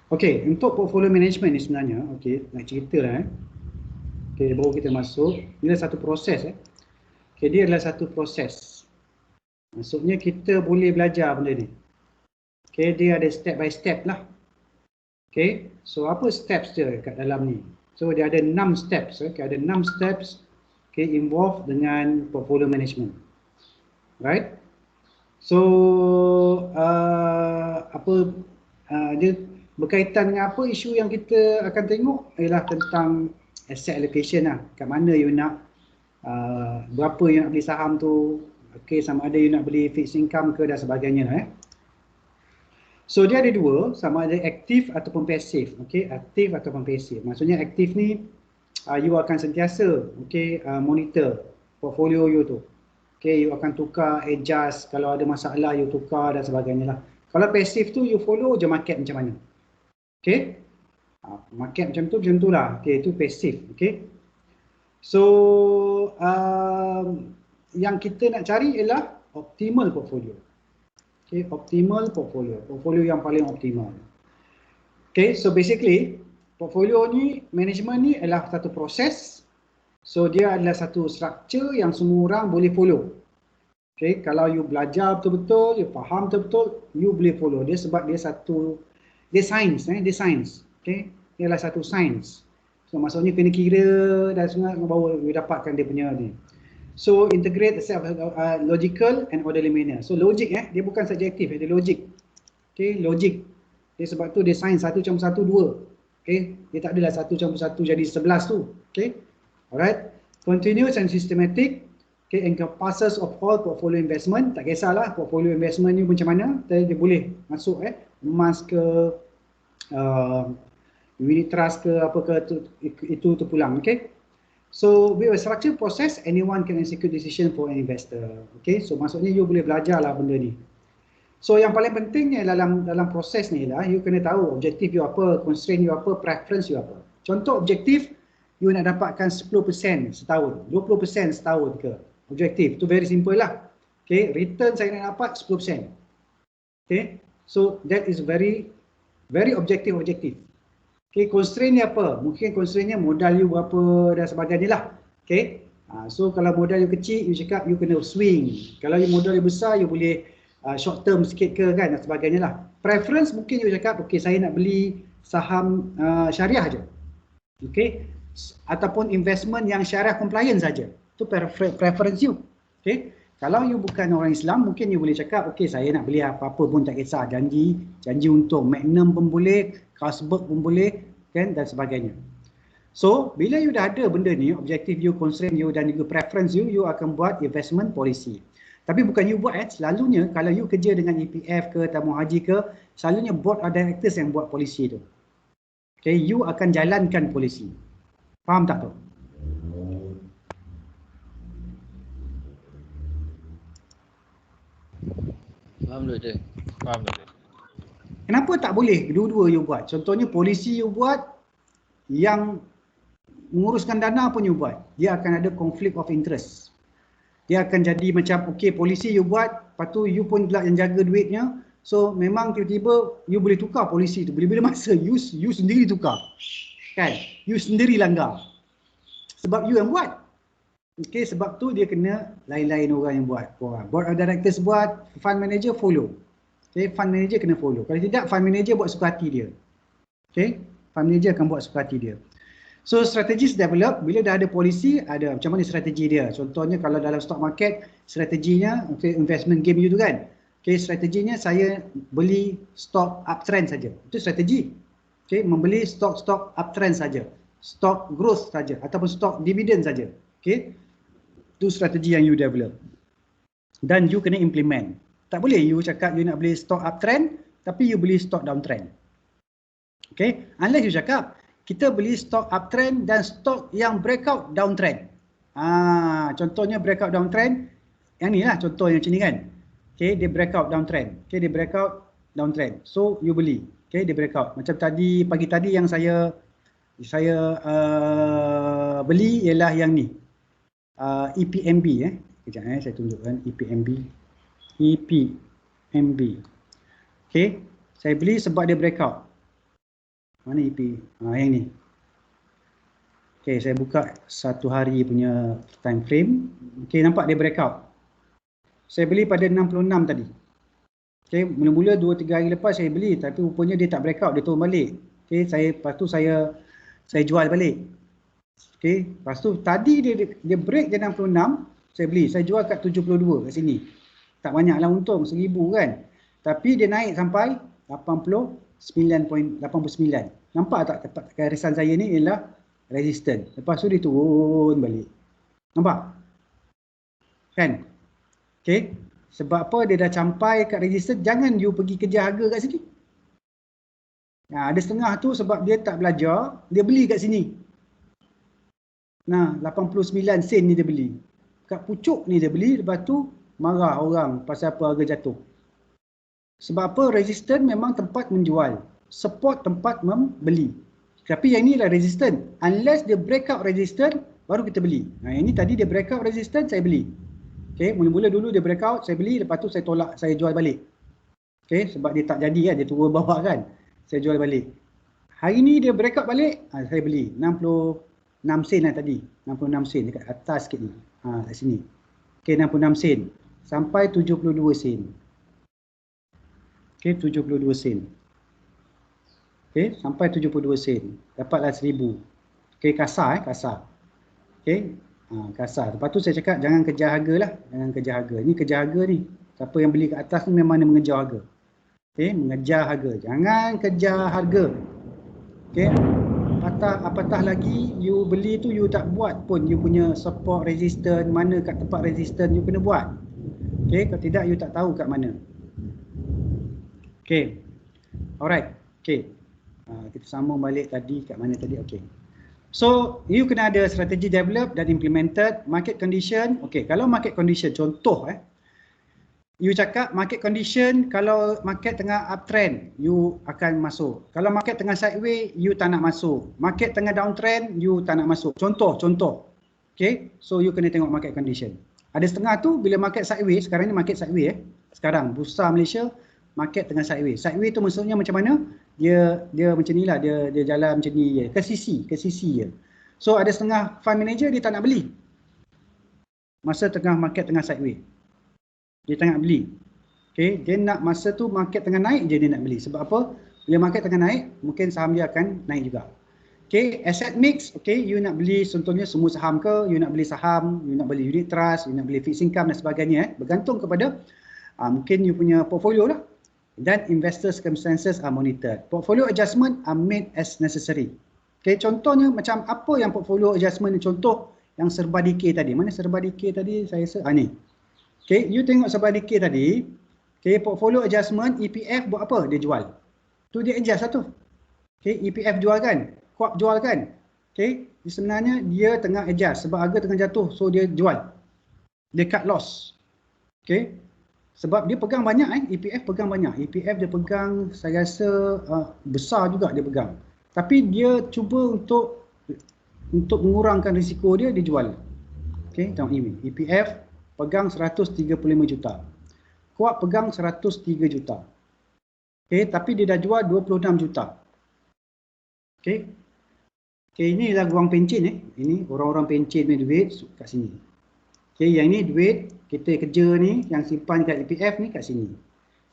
Okey, untuk portfolio management ni sebenarnya, okey, nak cerita lah okey, baru kita masuk, ini adalah satu proses okey, dia adalah satu proses. Maksudnya kita boleh belajar benda ni. Okey, dia ada step by step lah. Okey, so apa steps dia kat dalam ni? So dia ada 6 steps, okey, ada 6 steps okey involved dengan portfolio management. Right? So dia berkaitan dengan apa isu yang kita akan tengok ialah tentang asset allocation lah. Kat mana you nak berapa you nak beli saham tu, okey, sama ada you nak beli fixed income ke dan sebagainya lah. So dia ada dua, sama ada aktif ataupun pasif. Okey, aktif ataupun pasif. Maksudnya aktif ni you akan sentiasa monitor portfolio you tu. Okey, you akan tukar, adjust, kalau ada masalah you tukar dan sebagainya lah. Kalau pasif tu you follow je market macam mana. Okey. Market macam tu lah. Okey, itu pasif. Okey. So yang kita nak cari ialah optimal portfolio. Okey, optimal portfolio. Portfolio yang paling optimal. Okey, so basically portfolio ni, management ni adalah satu proses. So dia adalah satu structure yang semua orang boleh follow. Okey, kalau you belajar betul-betul, you faham betul-betul, you boleh follow dia sebab dia sains, dia sains. Okey, dia adalah satu sains. So maksudnya kena kira dan semua baru you dapatkan dia punya ni. So integrate logical and orderly manner. So logic dia bukan subjektif, dia logik. Okey, logik. Dia sebab tu dia sains 1 + 1 2. Okey, dia tak adalah 1 + 1 jadi 11 tu. Okey. Alright. Continuous and systematic. Okay, encompasses of all portfolio investment. Tak kisahlah portfolio investment ni macam mana, dia boleh masuk emas ke unit trust ke apa ke itu terpulang. Okay, so with a structured process anyone can execute decision for an investor. Okay, so maksudnya you boleh belajar lah benda ni. So yang paling pentingnya dalam proses ni lah, you kena tahu objektif you apa, constraint you apa, preference you apa. Contoh objektif, you nak dapatkan 10% setahun, 20% setahun ke. Objektif, tu very simple lah. Okay, return saya nak dapat 10%. Okay, so that is very objektif. Okay, constraint ni apa? Mungkin constraintnya modal you berapa dan sebagainya lah. Okay, so kalau modal you kecil, you cakap you kena swing. Kalau you modal you besar, you boleh short term sikit ke kan dan sebagainya lah. Preference mungkin you cakap, okay saya nak beli saham syariah je. Okay, ataupun investment yang syariah compliant saja. Itu preference you. Okay, kalau you bukan orang Islam, mungkin you boleh cakap, okay saya nak beli apa-apa pun tak kisah, janji untung, Magnum pun boleh, Carlsberg pun boleh, kan dan sebagainya. So bila you dah ada benda ni, objektif you, constraint you dan juga preference you, you akan buat investment policy. Tapi bukan you buat selalunya kalau you kerja dengan EPF ke tamu haji ke, selalunya board of directors yang buat polisi tu. Okay, you akan jalankan polisi. Faham tak tu? Faham doktor. Kenapa tak boleh dua-dua you buat? Contohnya polisi you buat, yang menguruskan dana pun you buat. Dia akan ada conflict of interest. Dia akan jadi macam, okay polisi you buat, lepas tu you pun pula yang jaga duitnya. So memang tiba-tiba you boleh tukar polisi tu. Bila-bila masa you sendiri tukar. Kan? You sendiri langgar. Sebab you yang buat. Okay, sebab tu dia kena lain-lain orang yang buat. Board of directors buat, fund manager follow. Okay, fund manager kena follow. Kalau tidak, fund manager buat suka hati dia. Okay, fund manager akan buat suka hati dia. So strategies develop, bila dah ada polisi, ada macam mana strategi dia. Contohnya kalau dalam stock market, strateginya, okay, investment game you tu kan. Okay, strateginya saya beli stock uptrend saja. Itu strategi. Okay, membeli stock uptrend saja. Stock growth saja ataupun stock dividend saja. Okay, itu strategi yang you develop. Dan you kena implement. Tak boleh you cakap you nak beli stock uptrend tapi you beli stock downtrend. Okay, unless you cakap kita beli stock uptrend dan stock yang breakout downtrend. Contohnya breakout downtrend, yang ni lah contoh yang macam ni kan. Okay, dia breakout downtrend. Okay, dia breakout downtrend. So you beli. Okay, dia breakout. Macam tadi, pagi tadi yang saya beli ialah yang ni. EPMB Kejap saya tunjukkan EPMB. MB. Okay, saya beli sebab dia breakout. Mana EP? Yang ni. Okay, saya buka 1 hari punya time frame. Okay, nampak dia breakout. Saya beli pada 66 tadi. Okay, mula-mula 2-3 hari lepas saya beli, tapi rupanya dia tak breakout, dia turun balik. Okay, lepas tu saya jual balik. Okay, lepas tu tadi dia break je 66, saya beli. Saya jual kat 72 kat sini. Tak banyaklah untung, 1000 kan. Tapi dia naik sampai 89.89. Nampak tak garisan saya ni ialah resistance. Lepas tu dia turun balik. Nampak? Kan? Okay. Sebab apa dia dah sampai kat resistance, jangan you pergi kejar harga kat sini. Nah, ada setengah tu sebab dia tak belajar, dia beli kat sini. Nah, 89 sen ni dia beli. Kat pucuk ni dia beli, lepas tu marah orang pasal apa harga jatuh. Sebab apa? Resistance memang tempat menjual. Support tempat membeli. Tapi yang ni lah resistance. Unless dia breakout resistance, baru kita beli. Nah, yang ni tadi dia breakout resistance, saya beli. Okay, mula-mula dulu dia breakout, saya beli, lepas tu saya tolak, saya jual balik. Okay, sebab dia tak jadi kan, dia turun bawah kan. Saya jual balik. Hari ni dia breakout balik, saya beli. 66 sen lah tadi. 66 sen dekat atas sikit ni. Kat sini. Okay, 66 sen. Sampai 72 sen. Okay, 72 sen. Okay, sampai 72 sen. Dapatlah 1000. Okay, kasar kasar. Okay. Kasar. Lepas tu saya cakap jangan kejar harga lah. Jangan kejar harga. Ni kejar harga ni. Siapa yang beli kat atas ni memang dia mengejar harga. Okay, mengejar harga. Jangan kejar harga. Okay. Apatah lagi you beli tu you tak buat pun you punya support resistance, mana kat tempat resistance you kena buat. Okay, kalau tidak you tak tahu kat mana. Okay. Alright. Okay. Kita sambung balik tadi kat mana tadi. Okay. So, you kena ada strategi develop dan implemented. Market condition, okay, kalau market condition, contoh you cakap market condition, kalau market tengah uptrend, you akan masuk. Kalau market tengah sideways, you tak nak masuk. Market tengah downtrend, you tak nak masuk. Contoh. Okay, so you kena tengok market condition. Ada setengah tu, bila market sideways, sekarang ni market sideways sekarang, Bursa Malaysia, market tengah sideways. Sideways tu maksudnya macam mana? Dia macam ni lah, dia jalan macam ni je, ke sisi je. So ada setengah fund manager dia tak nak beli. Masa tengah market tengah sideways. Dia tak nak beli. Okay, dia nak masa tu market tengah naik je dia nak beli. Sebab apa? Bila market tengah naik, mungkin saham dia akan naik juga. Okay, asset mix, okay, you nak beli contohnya semua saham ke, you nak beli saham, you nak beli unit trust, you nak beli fixed income dan sebagainya. Bergantung kepada mungkin you punya portfolio lah. Dan investor circumstances are monitored. Portfolio adjustment are made as necessary. Okay, contohnya macam apa yang portfolio adjustment ni? Contoh yang serba decay tadi. Mana serba decay tadi? Saya rasa ni. Okay, you tengok serba decay tadi. Okay, portfolio adjustment, EPF buat apa? Dia jual. Tu dia adjust lah tu. Okay, EPF jual kan? Co-op jual kan? Okay, sebenarnya dia tengah adjust sebab harga tengah jatuh. So dia jual. Dia cut loss. Okay. Sebab dia pegang banyak EPF pegang banyak. EPF dia pegang saya rasa besar juga dia pegang. Tapi dia cuba untuk mengurangkan risiko dia jual. Okey, tengok ini. EPF pegang 135 juta. Co-op pegang 103 juta. Okey, tapi dia dah jual 26 juta. Okey. Okey, inilah guang pencen Ini orang-orang pencen punya duit kat sini. Okey, yang ini duit kita kerja ni yang simpan kat EPF ni kat sini.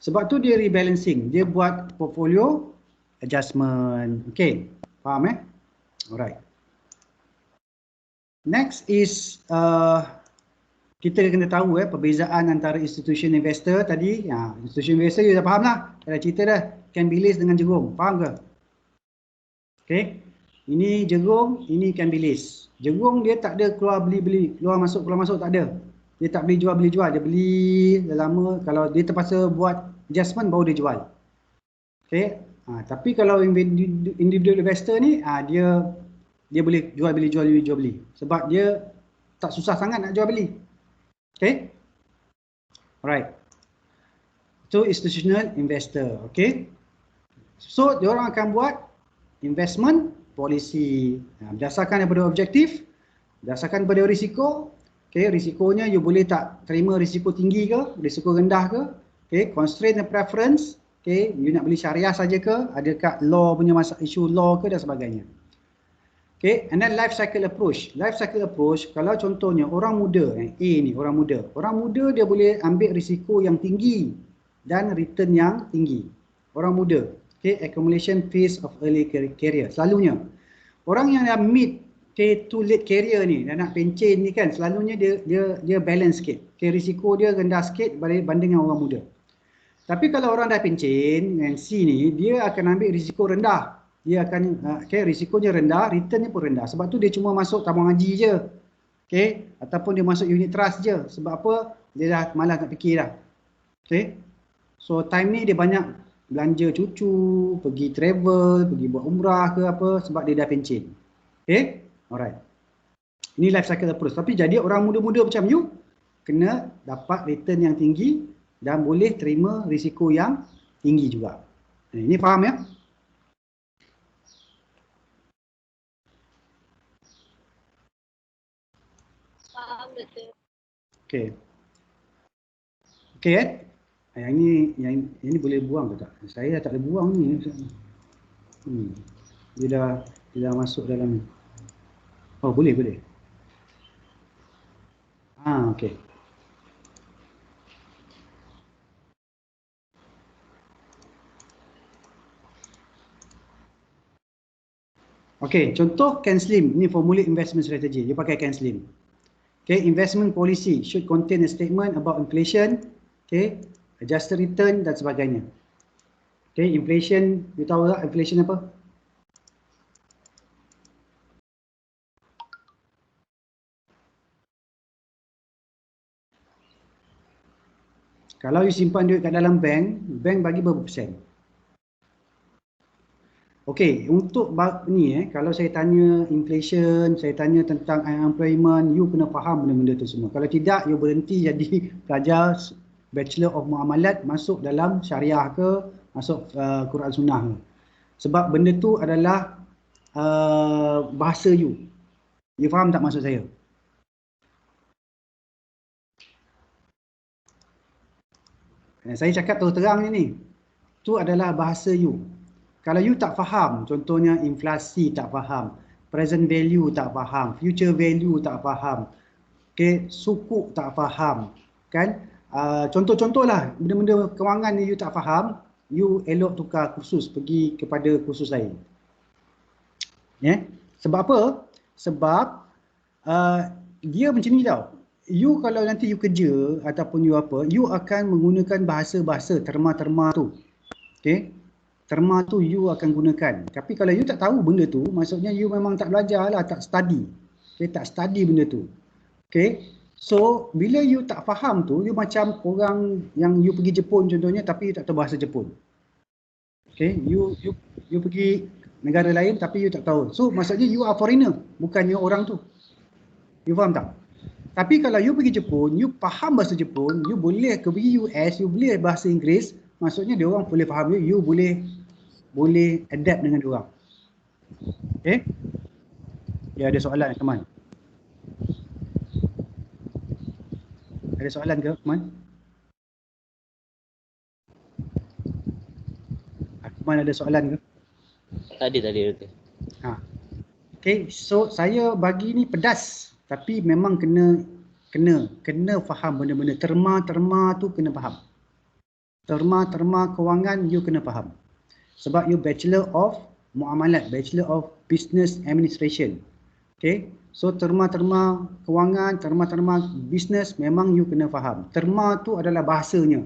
Sebab tu dia rebalancing, dia buat portfolio adjustment. Okey, faham Alright. Next is kita kena tahu perbezaan antara institution investor tadi. Institution investor you dah faham lah. Dah cerita dah ikan bilis dengan jerung. Faham ke? Okey. Ini jerung, ini ikan bilis. Jerung dia tak ada keluar beli-beli, keluar masuk tak ada. Dia tak beli jual, dia beli dah lama. Kalau dia terpaksa buat adjustment baru dia jual. Okey. Tapi kalau individual investor ni dia boleh jual beli. Sebab dia tak susah sangat nak jual beli. Okey. Alright. Itu institutional investor, okey. So dia orang akan buat investment policy berdasarkan daripada objektif, berdasarkan daripada risiko. Okay, risikonya you boleh tak terima risiko tinggi ke, risiko rendah ke. Okay, constraint and preference. Okay, you nak beli syariah saja ke? Ada kat law punya masalah, isu law ke dan sebagainya. Okay, and then life cycle approach. Life cycle approach, kalau contohnya orang muda, A ni orang muda. Orang muda dia boleh ambil risiko yang tinggi dan return yang tinggi. Orang muda. Okay, accumulation phase of early career. Selalunya, orang yang dah mid to late career ni, dah nak pencen ni kan, selalunya dia balance sikit. Okay, risiko dia rendah sikit banding dengan orang muda. Tapi kalau orang dah pencen, yang C ni, dia akan ambil risiko rendah. Dia akan, risikonya rendah, returnnya pun rendah. Sebab tu dia cuma masuk tabung haji je. Okay, ataupun dia masuk unit trust je. Sebab apa? Dia dah malas nak fikir dah. Okay, so time ni dia banyak belanja cucu, pergi travel, pergi buat umrah ke apa, sebab dia dah pencen. Okay, alright. Ini life cycle approach. Tapi jadi orang muda-muda macam you, kena dapat return yang tinggi, dan boleh terima risiko yang tinggi juga. Ini faham ya? Faham betul. Okey. Okey yang ini boleh buang ke tak? Saya dah tak boleh buang ni. Dia dah masuk dalam ni. Oh, boleh. Okey. Okey, contoh CanSlim. Ini formula investment strategy. Dia pakai CanSlim. Okay, investment policy should contain a statement about inflation, okay, adjusted return dan sebagainya. Okay, inflation, you tahu tak inflation apa? Kalau you simpan duit kat dalam bank, bank bagi berapa persen? Okey, untuk ni kalau saya tanya inflation, saya tanya tentang unemployment, you kena faham benda-benda tu semua. Kalau tidak, you berhenti jadi pelajar Bachelor of Muamalat, masuk dalam syariah ke, masuk Quran Sunnah ke. Sebab benda tu adalah bahasa you. You faham tak maksud saya? Saya cakap terus terang ni. Tu adalah bahasa you. Kalau you tak faham, contohnya inflasi tak faham, present value tak faham, future value tak faham, okay, sukuk tak faham, kan? Contoh-contohlah benda-benda kewangan ni you tak faham, you elok tukar kursus, pergi kepada kursus lain. Sebab apa? Sebab dia macam ni tau. You kalau nanti you kerja ataupun you apa, you akan menggunakan bahasa-bahasa terma-terma tu. Okay? Terma tu you akan gunakan. Tapi kalau you tak tahu benda tu, maksudnya you memang tak belajar lah, tak study. Okay, tak study benda tu. Okay, so bila you tak faham tu, you macam orang yang you pergi Jepun contohnya, tapi you tak tahu bahasa Jepun. Okay, you pergi negara lain tapi you tak tahu. So maksudnya you are foreigner, bukannya orang tu. You faham tak? Tapi kalau you pergi Jepun, you faham bahasa Jepun, you boleh pergi US, you boleh bahasa Inggeris, maksudnya dia orang boleh faham you, you boleh adapt dengan dia orang. Okay? Ya, ada soalan teman? Ada soalan ke teman? Teman ada soalan ke? Tadi. Okay, so saya bagi ni pedas, tapi memang kena faham benda-benda terma tu kena faham. Terma kewangan you kena faham. Sebab you Bachelor of Muamalat, Bachelor of Business Administration. Okay, so terma kewangan, terma business memang you kena faham. Terma tu adalah bahasanya.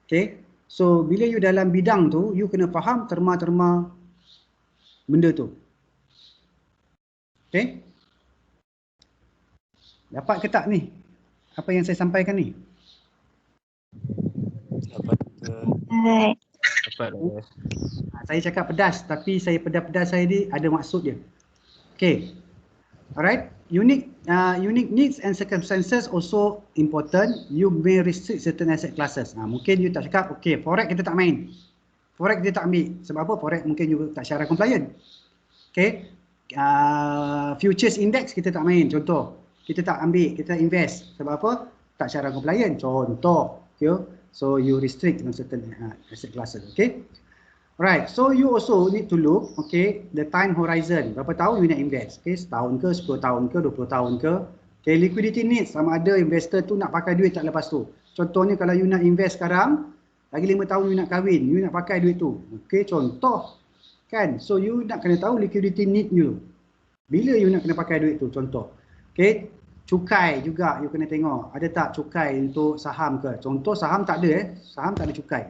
Okay, so bila you dalam bidang tu, you kena faham terma benda tu. Okay, dapat ke tak ni apa yang saya sampaikan ni? Dapat. Saya cakap pedas, tapi saya pedas-pedas saya ni ada maksud dia. Okay, alright. Unique needs and circumstances also important. You may restrict certain asset classes. Mungkin you tak cakap, okay, forex kita tak main. Forex kita tak ambil. Sebab apa? Forex mungkin you tak syarah compliant. Okay, futures index kita tak main. Contoh, kita tak ambil, kita invest. Sebab apa? Tak syarah compliant. Contoh, okay. So you restrict on certain asset classes. Okay. Right, so you also need to look, okay, the time horizon. Berapa tahun you nak invest? Okay, setahun ke, 10 tahun ke, 20 tahun ke. Okay, liquidity needs, sama ada investor tu nak pakai duit tak lepas tu. Contohnya kalau you nak invest sekarang, lagi 5 tahun you nak kahwin, you nak pakai duit tu. Okay, contoh. Kan, so you nak kena tahu liquidity need you. Bila you nak kena pakai duit tu, contoh. Okay, cukai juga you kena tengok. Ada tak cukai untuk saham ke? Contoh saham tak ada saham tak ada cukai.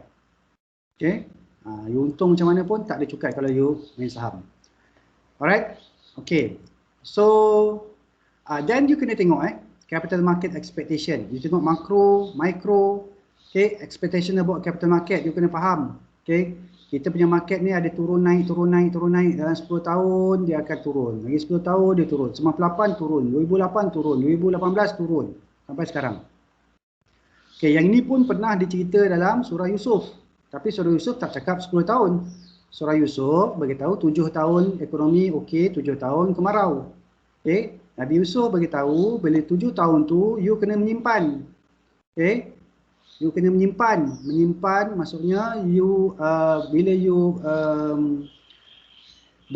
Okay. You untung macam mana pun tak ada cukai kalau you main saham. Alright, okay. So then you kena tengok capital market expectation. You tengok makro, micro, okay, expectation about capital market. You kena faham, okay. Kita punya market ni ada turun naik, turun naik, turun naik. Dalam 10 tahun dia akan turun. Lagi 10 tahun dia turun. 98 turun, 2008 turun, 2018 turun sampai sekarang. Okay, yang ini pun pernah dicerita dalam surah Yusuf. Tapi surah Yusuf tak cakap 10 tahun. Surah Yusuf beritahu 7 tahun ekonomi okey, 7 tahun kemarau. Okey, Nabi Yusuf beritahu bila 7 tahun tu you kena menyimpan. Okey. You kena menyimpan. Menyimpan maksudnya you bila you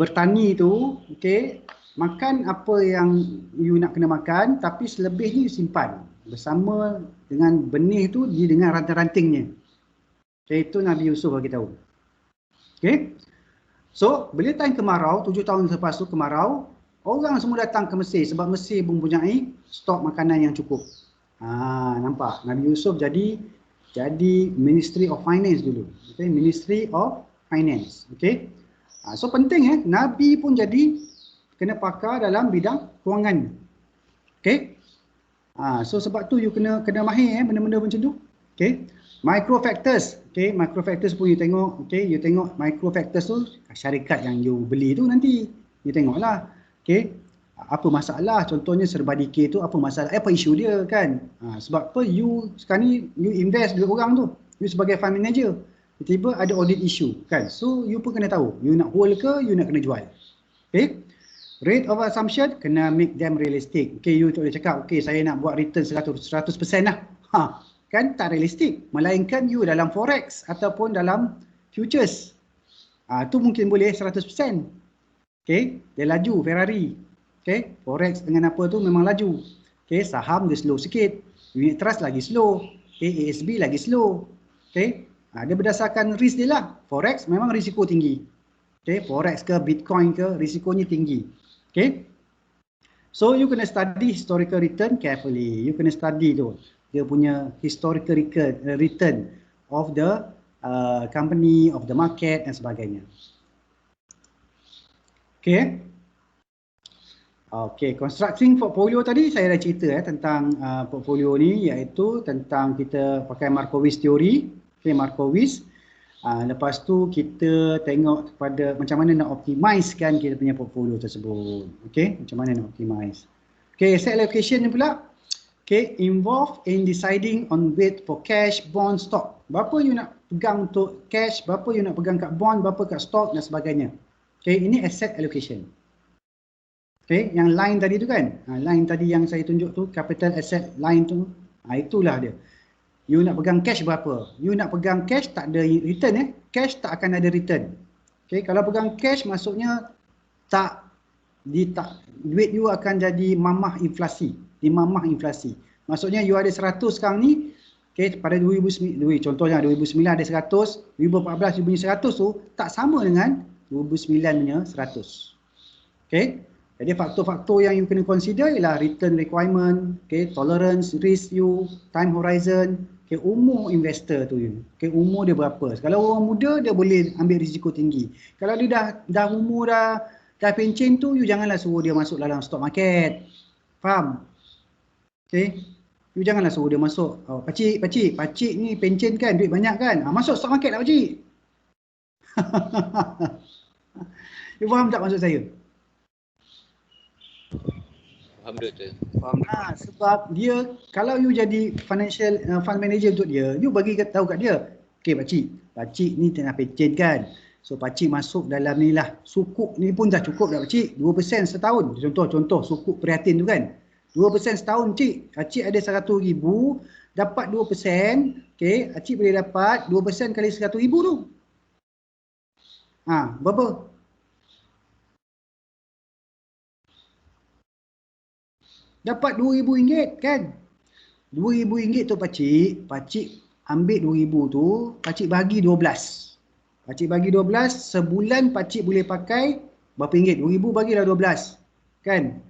bertani tu, okey, makan apa yang you nak kena makan tapi selebihnya you simpan bersama dengan benih tu dia dengan ranting-rantingnya. Okay, itu Nabi Yusuf bagi tahu. Okay. So, bila time kemarau, 7 tahun lepas tu kemarau, orang semua datang ke Mesir sebab Mesir mempunyai stok makanan yang cukup. Nampak? Nabi Yusuf jadi Ministry of Finance dulu. Okay, Ministry of Finance. Okay. So penting Nabi pun jadi kena pakar dalam bidang kewangan. Okay. So sebab tu you kena mahir benda-benda macam tu. Okay. Micro factors, okay, micro factors pun you tengok, okay, you tengok micro factors tu syarikat yang you beli tu nanti you tengoklah, okay, apa masalah, contohnya serba decay tu apa masalah, apa isu dia kan, sebab apa you sekarang ni you invest duit orang tu, you sebagai fund manager, tiba-tiba ada audit issue kan, so you pun kena tahu, you nak hold ke, you nak kena jual, okay. Rate of assumption kena make them realistic, okay, you tak boleh cakap, okay saya nak buat return 100% lah, kan tak realistik, melainkan you dalam forex ataupun dalam futures tu mungkin boleh 100%. Okay, dia laju Ferrari, okay, forex dengan apa tu memang laju, okay, saham dia slow sikit, unit trust lagi slow, okay, ASB lagi slow, okay, dia berdasarkan risk dia lah. Forex memang risiko tinggi, okay, forex ke bitcoin ke risikonya tinggi, okay. So you kena study historical return carefully, you kena study tu dia punya historical return of the company, of the market dan sebagainya. Okay. Okay, constructing portfolio tadi saya dah cerita tentang portfolio ni, iaitu tentang kita pakai Markowitz theory. Okay, Markowitz. Lepas tu kita tengok kepada macam mana nak optimizekan kita punya portfolio tersebut. Okay, macam mana nak optimize. Okay, asset allocation ni pula. Okay, involved in deciding on weight for cash, bond, stock. Berapa you nak pegang untuk cash, berapa you nak pegang kat bond, berapa kat stock dan sebagainya. Okay, ini asset allocation. Okay, yang line tadi tu kan, line tadi yang saya tunjuk tu, capital asset line tu, itulah dia. You nak pegang cash berapa? You nak pegang cash tak ada return cash tak akan ada return. Okay, kalau pegang cash maksudnya duit you akan jadi mamah inflasi. Dimamah inflasi. Maksudnya you ada 100 sekarang ni, okay, pada 2009, contohnya 2009 ada 100, 2014 you punya 100 tu tak sama dengan 2009 punya 100. Okay. Jadi faktor-faktor yang you kena consider ialah return requirement, okay, tolerance, risk you, time horizon, okay, umur investor tu you. Okay, umur dia berapa. Kalau orang muda dia boleh ambil risiko tinggi. Kalau dia dah umur dah pencen tu, you janganlah suruh dia masuk dalam stock market. Faham? Okay, you janganlah suruh dia masuk. Pakcik ni pencen kan, duit banyak kan, masuk stock market lah pakcik. You faham tak maksud saya? Faham doktor. Faham. Sebab dia, kalau you jadi financial fund manager untuk dia, you bagi tahu kat dia, okay pakcik ni tengah pencen kan, so pakcik masuk dalam ni lah, sukuk ni pun dah cukup dah pakcik, 2% setahun. Contoh sukuk prihatin tu kan, 2% setahun cik, pakcik ada 100,000, dapat 2%, okey, Acik boleh dapat 2% kali 100,000 tu. Berapa? Dapat RM2,000 kan? RM2,000 tu pakcik ambil RM2,000 tu, pakcik bagi 12. Pakcik bagi 12, sebulan pakcik boleh pakai berapa ringgit? RM2,000 bagilah 12. Kan?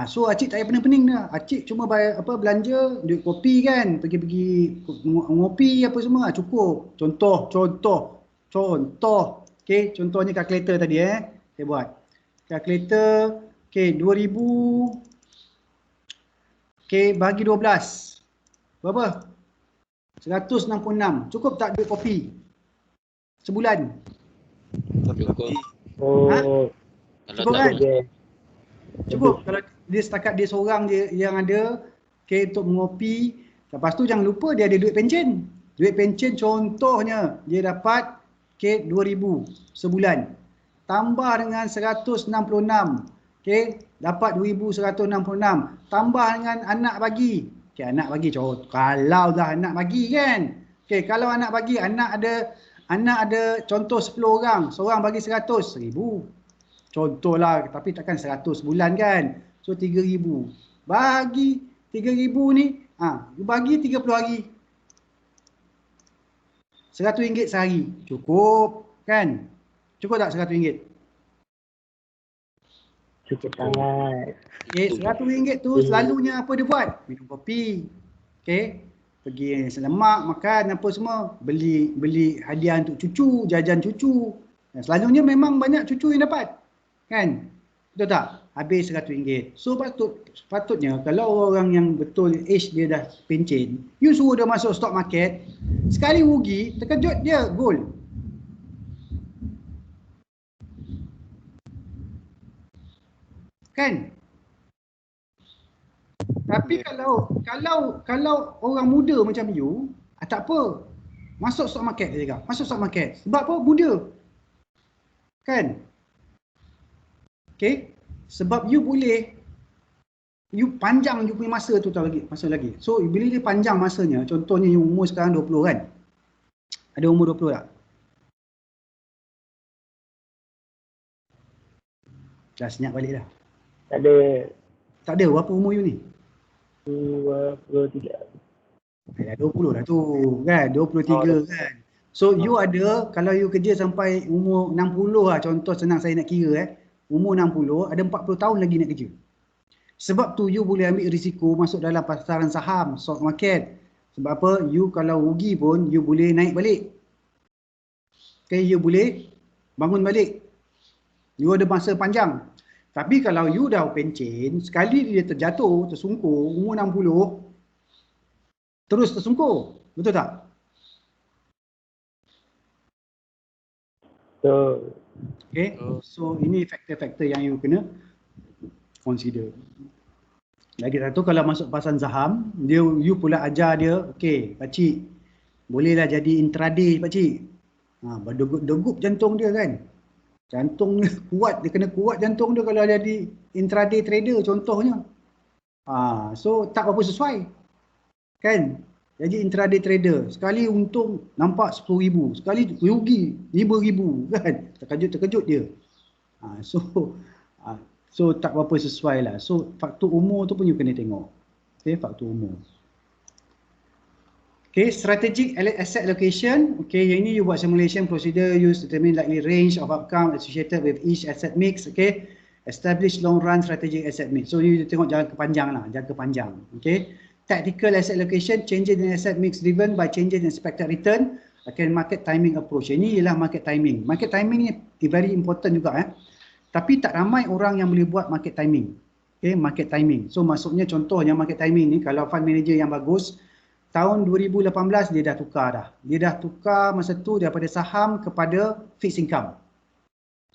So acik tak payah pening-pening dah. Acik cuma bayar belanja duit kopi kan, pergi-pergi ngopi apa semua cukup. Contoh. Okey, contohnya kalkulator tadi saya buat. Kalkulator okey 2,000 okey bagi 12. Berapa? 166. Cukup tak duit kopi? Sebulan. Cukup. Cukup kan? Cukup kalau dia setakat dia seorang je yang ada untuk mengopi. Lepas tu jangan lupa dia ada duit pencen. Duit pencen contohnya dia dapat 2,000 sebulan. Tambah dengan 166. Dapat 2,166. Tambah dengan anak bagi. Anak bagi contoh. Kalau dah anak bagi kan. Kalau anak bagi, anak ada contoh 10 orang. Seorang bagi 100, 1,000. Contohlah, tapi takkan 100 bulan kan. So 3,000. Bagi 3,000 ni, bagi 30 hari. RM100 sehari. Cukup kan? Cukup tak RM100? Cukup sangat. RM100 tu selalunya apa dia buat? Minum kopi. Pergi selemak, makan apa semua. Beli hadiah untuk cucu, jajan cucu. Dan selalunya memang banyak cucu yang dapat. Kan? Betul tak? Habis RM100. So patutnya kalau orang yang betul age dia dah pencen, you suruh dia masuk stock market, sekali rugi, terkejut dia gold. Kan? Tapi kalau orang muda macam you, tak apa. Masuk stock market dia cakap. Masuk stock market. Sebab apa? Muda. Kan? Sebab you boleh panjang you punya masa tu masa lagi. So bila dia panjang masanya, contohnya you umur sekarang 20 kan. Ada umur 20 tak? Dah senyap balik dah. Tak ada. Tak ada. Berapa umur you ni? 23. Dah 20 dah tu kan. 23 kan. So you ada, kalau you kerja sampai umur 60 lah, contoh senang saya nak kira umur 60, ada 40 tahun lagi nak kerja. Sebab tu you boleh ambil risiko masuk dalam pasaran saham, stock market. Sebab apa? You kalau rugi pun you boleh naik balik. You boleh bangun balik. You ada masa panjang. Tapi kalau you dah pencen, sekali dia terjatuh, tersungkur, umur 60, terus tersungkur. Betul tak? So ini faktor-faktor yang you kena consider. Lagi satu, kalau masuk pasaran saham, you pula ajar dia, pakcik, bolehlah jadi intraday pakcik. Berdegup-degup jantung dia kan. Jantung dia kuat, dia kena kuat jantung dia kalau jadi intraday trader contohnya. So tak apa sesuai. Kan? Jadi intraday trader, sekali untung nampak 10,000, sekali rugi 5,000 kan. Terkejut dia. So tak berapa sesuai lah. So faktor umur tu pun you kena tengok. Faktor umur. Strategic asset allocation. Yang ni you buat simulation procedure, use determine likely range of outcome associated with each asset mix. Establish long run strategic asset mix. So you tengok jangka panjang. Tactical asset allocation, changes in asset mix driven by changes in expected return. Market timing approach. Ini ialah market timing. Market timing ni very important juga. Tapi tak ramai orang yang boleh buat market timing. Market timing. So maksudnya contohnya market timing ni, kalau fund manager yang bagus, tahun 2018 dia dah tukar. Dia dah tukar masa tu daripada saham kepada fixed income.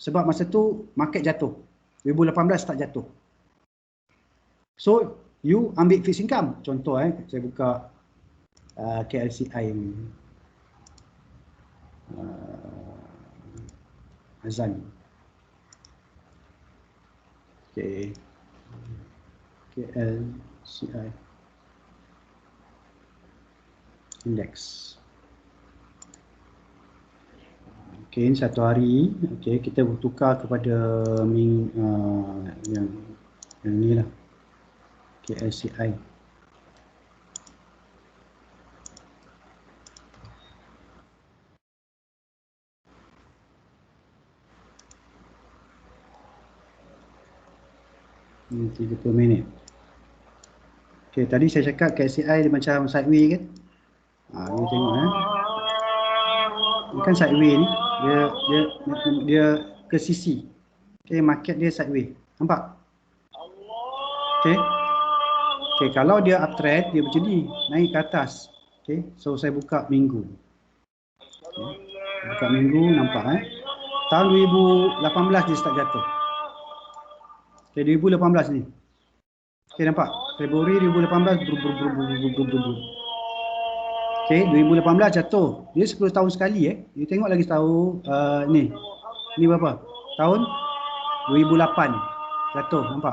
Sebab masa tu market jatuh. 2018 tak jatuh. So you ambil fixed income. Contoh saya buka KLCI ni. Azan. KLCI. index. Okey, satu hari, okey, kita bertukar kepada yang ni lah, KSCI. Ini 30 minit. Okey, tadi saya cakap KSCI dia macam sideway kan? Ni tengok Ini kan sideway ni, dia ke sisi. Okey, market dia sideway. Nampak? Okey. Okey, kalau dia uptrend dia macam ni, naik ke atas. Okey, so saya buka minggu. Okay. Buka minggu nampak tahun 2018 dia start jatuh. Okey, 2018 ni. Okey, nampak? Februari 2018 Okey, 2018 jatuh. Dia 10 tahun sekali You tengok lagi tahu ni. Ni berapa? Tahun 2008 jatuh, nampak?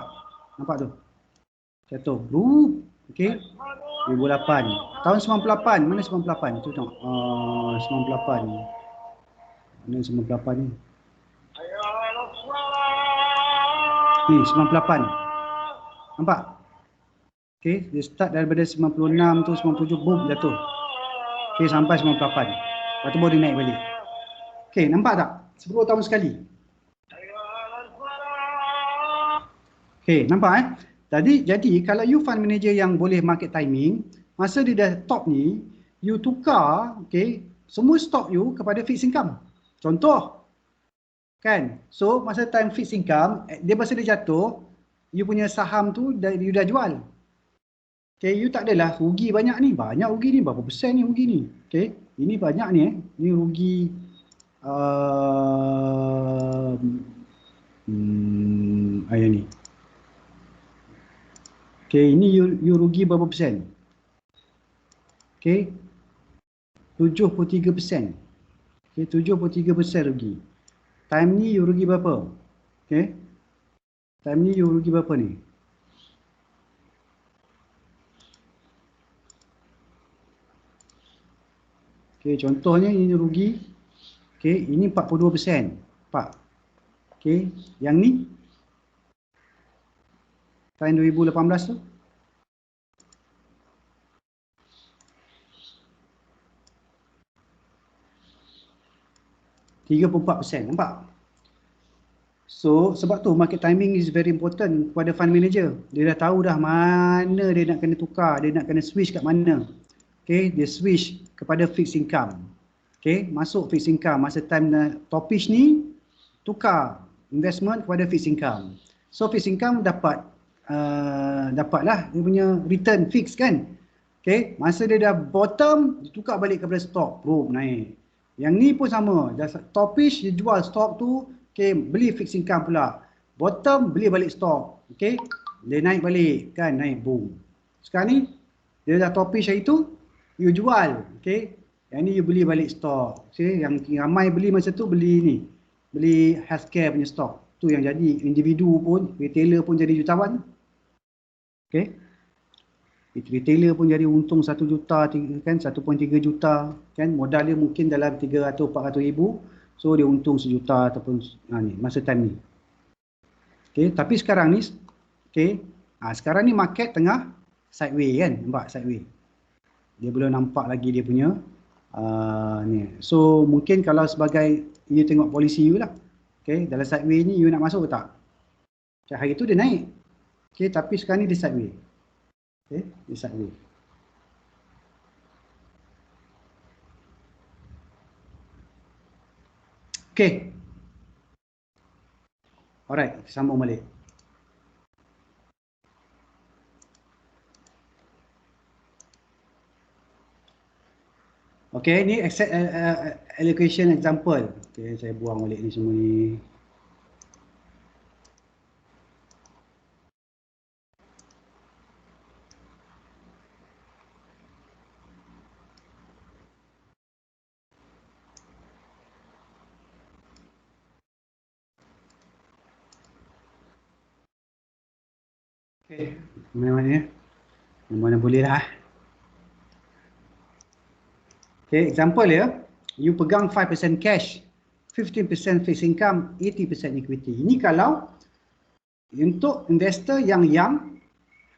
Nampak tu? Jatuh. Okey. 2008. Tahun 98. Mana 98? Tu tengok. 98. Mana 98 ni? Ni 98. Nampak? Okey, dia start daripada 96 tu, 97 boom jatuh. Okey, sampai 98. Lepas tu baru dia naik balik. Okey, nampak tak? 10 tahun sekali. Okey, nampak Jadi kalau you fund manager yang boleh market timing, masa dia dah top ni, you tukar semua stok you kepada fixed income. Contoh kan. So masa time fixed income, dia masa dia jatuh, you punya saham tu you dah jual. You tak adalah rugi banyak ni. Banyak rugi ni, berapa persen ni rugi ni. Ini banyak ni Ni rugi ayat ni. Ini you rugi berapa persen? 73%. 73% rugi. Time ni you rugi berapa? Time ni you rugi berapa ni? Contohnya ini rugi. Ini 42%. Pak. Yang ni tahun 2018 tu 34%. Nampak? So sebab tu market timing is very important kepada fund manager. Dia dah tahu dah mana dia nak kena tukar, dia nak kena switch kat mana. Dia switch kepada fixed income. Masuk fixed income masa time topish ni, tukar investment kepada fixed income. So fixed income dapatlah dia punya return fix kan. Masa dia dah bottom, dia tukar balik kepada stock, naik. Yang ni pun sama, dah topish dia jual stock tu, beli fixed income pula. Bottom beli balik stock. Dia naik balik kan, naik boom. Sekarang ni dia dah topish hari tu, you jual. Yang ni you beli balik stock. Yang ramai beli masa tu beli ni. Beli healthcare punya stock. Tu yang jadi individu pun, retailer pun jadi jutawan. Retailer pun jadi untung 1 juta kan, 1.3 juta kan, modal dia mungkin dalam 300-400 ribu. So dia untung 1 juta ataupun ni masa time ni. Tapi sekarang ni sekarang ni market tengah sideway kan, nampak sideway. Dia belum nampak lagi dia punya ni. So mungkin kalau sebagai you tengok polisi you lah. Dalam sideway ni you nak masuk ke tak? Hari tu dia naik. Tapi sekarang ni dia sideway. Dia sideway. Alright, kita sambung balik. Ni asset allocation example. Saya buang balik ni semua ni. Mana-mana boleh lah. Okay, example ya, you pegang 5% cash, 15% fixed income, 80% equity. Ini kalau untuk investor yang young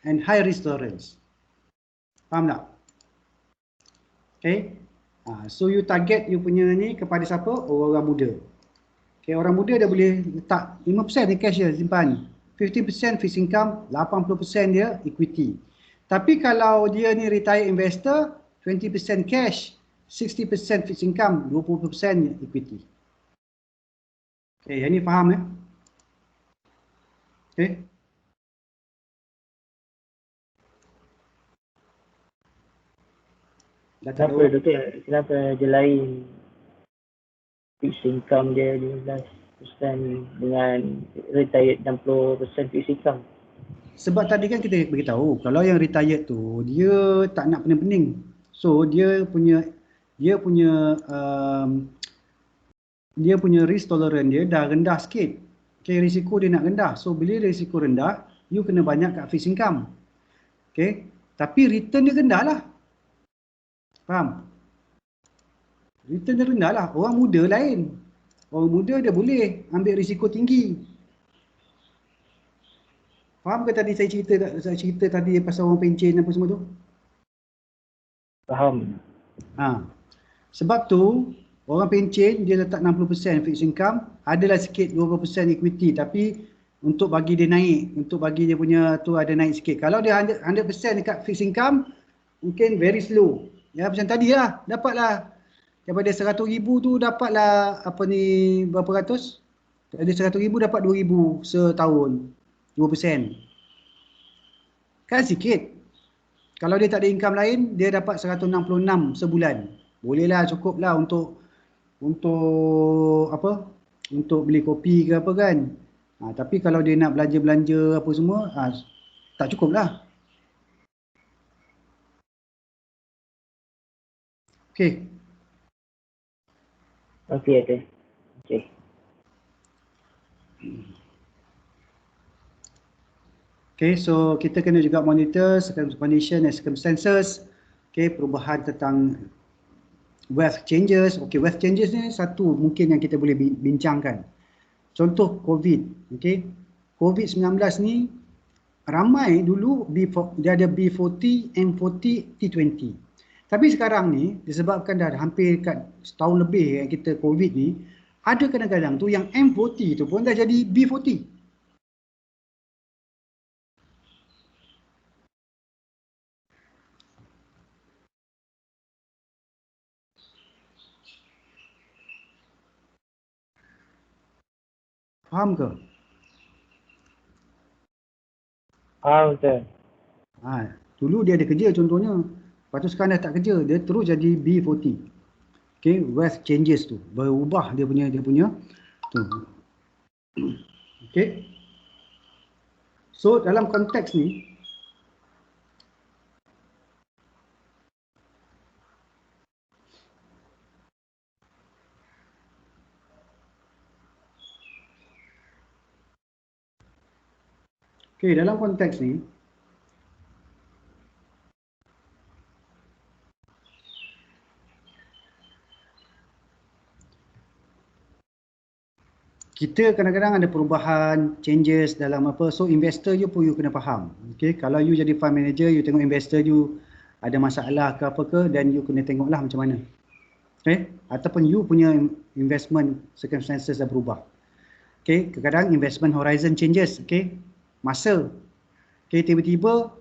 and high risk tolerance. Faham tak? Okay. So you target you punya ni kepada siapa? Orang muda. Okay, orang muda dia boleh letak 5% ni cash dia simpan. 15% fixed income, 80% dia equity. Tapi kalau dia ni retired investor, 20% cash, 60% fixed income, 20% equity. Okay, yang ni faham ya? Okay. Kenapa dia lain fixed income dia 15% dengan retired 60% fixed income? Sebab tadi kan kita beritahu kalau yang retired tu dia tak nak pening-pening. So dia punya risk tolerance dia dah rendah sikit. Okay, risiko dia nak rendah. So bila risiko rendah, you kena banyak kat fixed income. Okay, tapi return dia rendah lah. Faham? Return dia rendah lah. Orang muda lain. Orang muda dia boleh ambil risiko tinggi. Faham ke tadi saya cerita tadi pasal orang pencen apa semua tu? Faham. Sebab tu orang pencen dia letak 60% fixed income, adalah sikit 20% equity, tapi untuk bagi dia naik, untuk bagi dia punya tu ada naik sikit. Kalau dia 100% dekat fixed income, mungkin very slow. Ya macam tadi lah, dapatlah daripada 100,000 tu dapatlah apa ni berapa ratus? Ada 100,000 dapat 2,000 setahun. 2%. Kan sikit. Kalau dia tak ada income lain, dia dapat 166 sebulan. Bolehlah, cukup lah untuk apa? Untuk beli kopi ke apa kan. Tapi kalau dia nak belanja-belanja apa semua, tak cukup lah. Okey. Okey. Okay, so kita kena juga monitor condition and circumstances. Okay, perubahan tentang wealth changes. Okay, wealth changes ni satu mungkin yang kita boleh bincangkan. Contoh COVID. Okay, COVID-19 ni ramai dulu dia ada B40, M40, T20. Tapi sekarang ni disebabkan dah hampir kat setahun lebih yang kita COVID ni, ada kadang-kadang tu yang M40 tu pun dah jadi B40. Faham ke? Faham betul. Dulu dia ada kerja contohnya. Lepas tu sekarang dah tak kerja, dia terus jadi B40. Okay, wealth changes tu. Berubah dia punya tu. Okay. So dalam konteks ni, dalam konteks ni, kita kadang-kadang ada perubahan, changes dalam apa, so investor you pun you kena faham. Okay, kalau you jadi fund manager, you tengok investor you ada masalah ke apa ke, dan you kena tengoklah macam mana. Okay, ataupun you punya investment circumstances dah berubah. Okay, kadang-kadang investment horizon changes. Okay, masa. Okay, tiba-tiba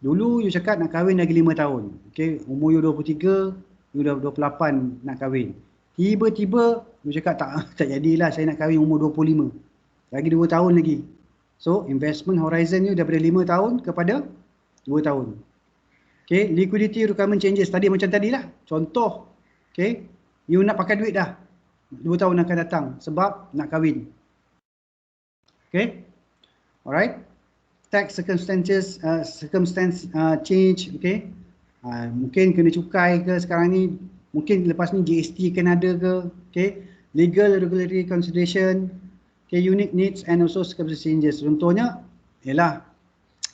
dulu you cakap nak kahwin lagi 5 tahun. Okay, umur you 23, you dah 28 nak kahwin. Tiba-tiba you cakap tak jadilah, saya nak kahwin umur 25. Lagi 2 tahun lagi. So, investment horizon you daripada 5 tahun kepada 2 tahun. Okay, liquidity requirement changes. Tadi macam tadilah. Contoh, okay, you nak pakai duit dah 2 tahun akan datang sebab nak kahwin. Okay, alright. Tax circumstance change, okay. Mungkin kena cukai ke sekarang ni, mungkin lepas ni GST kena ada ke, okay. Legal regulatory consideration, okay, unique needs and also circumstance changes. Contohnya ialah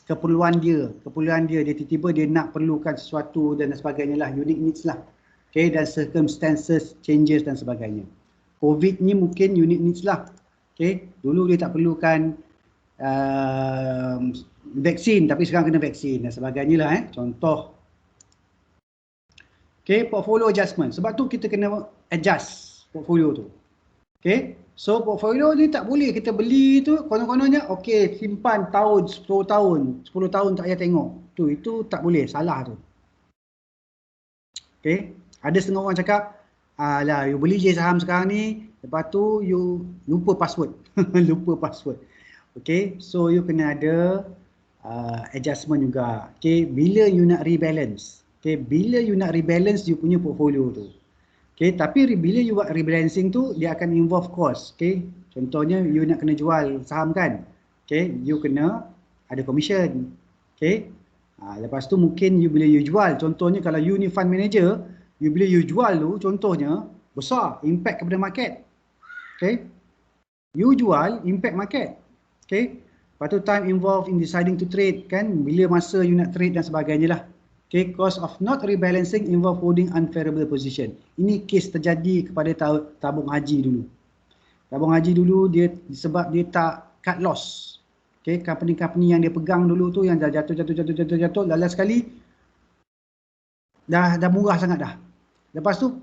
keperluan dia tiba-tiba dia nak perlukan sesuatu dan sebagainya lah, unique needs lah. Okay, dan circumstances changes dan sebagainya. COVID ni mungkin unit needs lah. Okay, dulu dia tak perlukan vaksin tapi sekarang kena vaksin dan sebagainya lah. Contoh. Okay, portfolio adjustment. Sebab tu kita kena adjust portfolio tu. Okay, so portfolio ni tak boleh kita beli tu konon-kononnya okay simpan tahun 10 tahun tak payah tengok. Itu tak boleh, salah tu. Okay, ada setengah orang cakap alah you beli je saham sekarang ni, lepas tu you lupa password. Lupa password. Okay, so you kena ada adjustment juga. Okay, bila you nak rebalance. Okay, bila you nak rebalance you punya portfolio tu. Okay, tapi bila you buat rebalancing tu, dia akan involve cost. Okay, contohnya you nak kena jual saham kan. Okay, you kena ada commission. Okay, lepas tu mungkin bila you jual, contohnya kalau you ni fund manager, bila you jual tu, contohnya, besar impact kepada market. Okay, you jual, impact market. Okay, lepas tu time involved in deciding to trade kan, bila masa you nak trade dan sebagainya lah. Okay, cost of not rebalancing involve holding unfavorable position. Ini kes terjadi kepada tabung haji dulu. Tabung haji dulu dia sebab dia tak cut loss. Okay, company-company yang dia pegang dulu tu yang dah jatuh, last sekali dah murah sangat dah. Lepas tu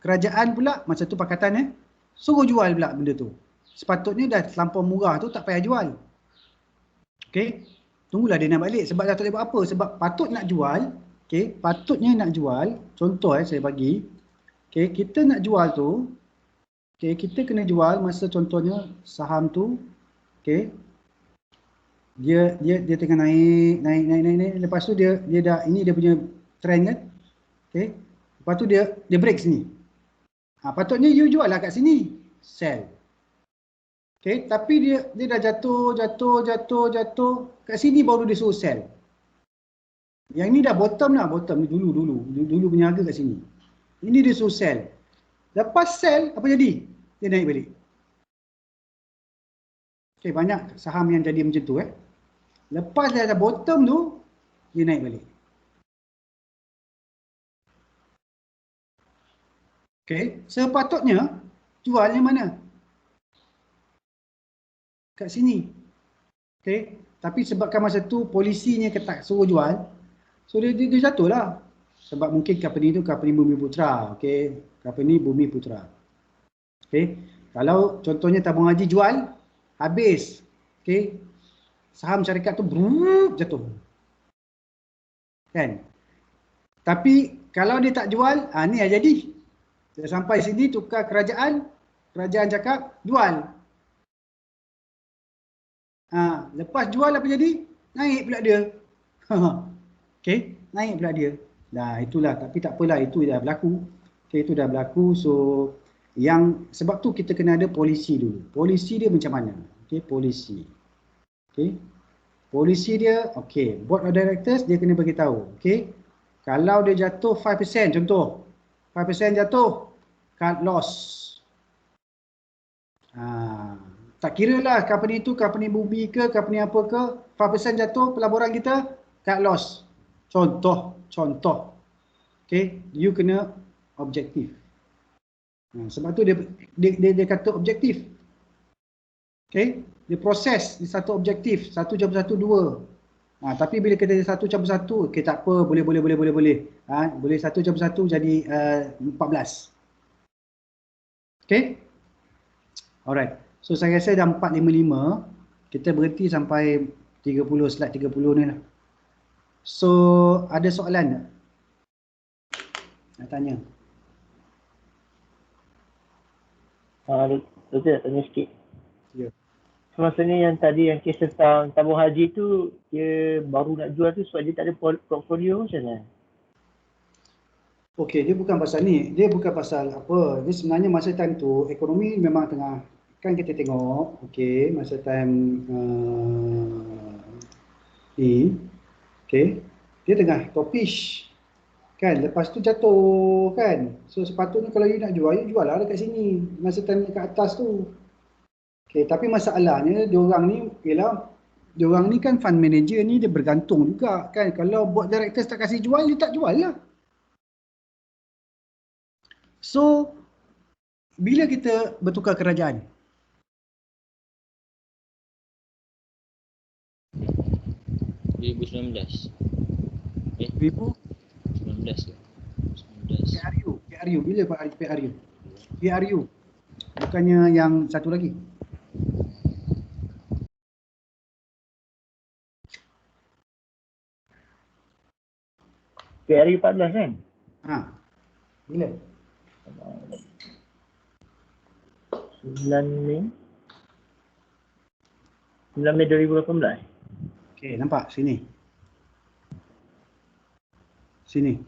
kerajaan pula masa tu pakatan suruh jual pula benda tu. Sepatutnya dah terlampau murah tu tak payah jual. Okay, tunggulah dia nak balik sebab dah tak boleh buat apa. Sebab patut nak jual, okay, patutnya nak jual, contoh saya bagi, okay, kita nak jual tu, okay, kita kena jual masa contohnya saham tu, okay, dia tengah naik, lepas tu dia dah, ini dia punya trend kan, okay, lepas tu dia break sini. Patutnya you jual lah kat sini, sell. Okay, tapi dia dah jatuh kat sini baru dia suruh sell. Yang ni dah bottom ni dulu punya harga kat sini. Ini dia suruh sell. Lepas sell apa jadi? Dia naik balik. Okay, banyak saham yang jadi macam tu Lepas dia dah bottom tu dia naik balik. Okay, sepatutnya jual yang mana? Kat sini. Okay, tapi sebabkan masa tu polisinya ketak suruh jual, so dia jatuh lah. Sebab mungkin company tu company Bumi Putra. Okay, company Bumi Putra. Okay, kalau contohnya tabung haji jual, habis. Okay, saham syarikat tu jatuh. Kan? Tapi kalau dia tak jual, ni yang jadi. Dia sampai sini tukar kerajaan cakap jual. Lepas jual apa jadi? Naik pula dia. Okay, naik pula dia. Nah, itulah, tapi tak apalah, itu dah berlaku. Okay, itu dah berlaku. So, sebab tu kita kena ada polisi dulu. Polisi dia macam mana? Okay, polisi. Okay, polisi dia, okay, board of directors dia kena bagi tahu. Okay, kalau dia jatuh 5%, contoh, 5% jatuh, cut loss. Tak kira lah company tu, company bumi ke, company apa ke, 5% jatuh pelaburan kita, cut loss. Contoh. Okay, you kena objektif. Sebab tu dia kata objektif. Okay, dia proses di satu objektif, 1 campur 1, 2. Tapi bila kita 1 campur 1, okay, tak apa, boleh. Boleh 1 campur 1 jadi 14. Okay, alright. So saya rasa dah 4.55, kita berhenti sampai 30, slide 30 ni lah. So ada soalan tak? Nak tanya? Doktor nak tanya sikit. Ya. So maksudnya yang tadi yang kes tentang tabung haji tu, dia baru nak jual tu sebab dia tak ada portfolio macam mana? Okey, dia bukan pasal ni. Dia bukan pasal apa. Dia sebenarnya masa time tu, ekonomi memang tengah, kan kita tengok, okey, masa time ni, okey, dia tengah topish. Kan, lepas tu jatuh kan. So sepatutnya kalau you nak jual, you jual lah dekat sini. Masa time dekat atas tu. Okey, tapi masalahnya diorang ni kan fund manager ni dia bergantung juga kan. Kalau board directors tak kasih jual, dia tak jual lah. So, bila kita bertukar kerajaan? 2019. 2000 19 ke? 19. PRU. Bila PRU? PRU. Bukannya yang satu lagi. PRU 14 kan? Ha. Bila? 9 Mei 2018. Okey, nampak sini. Sini.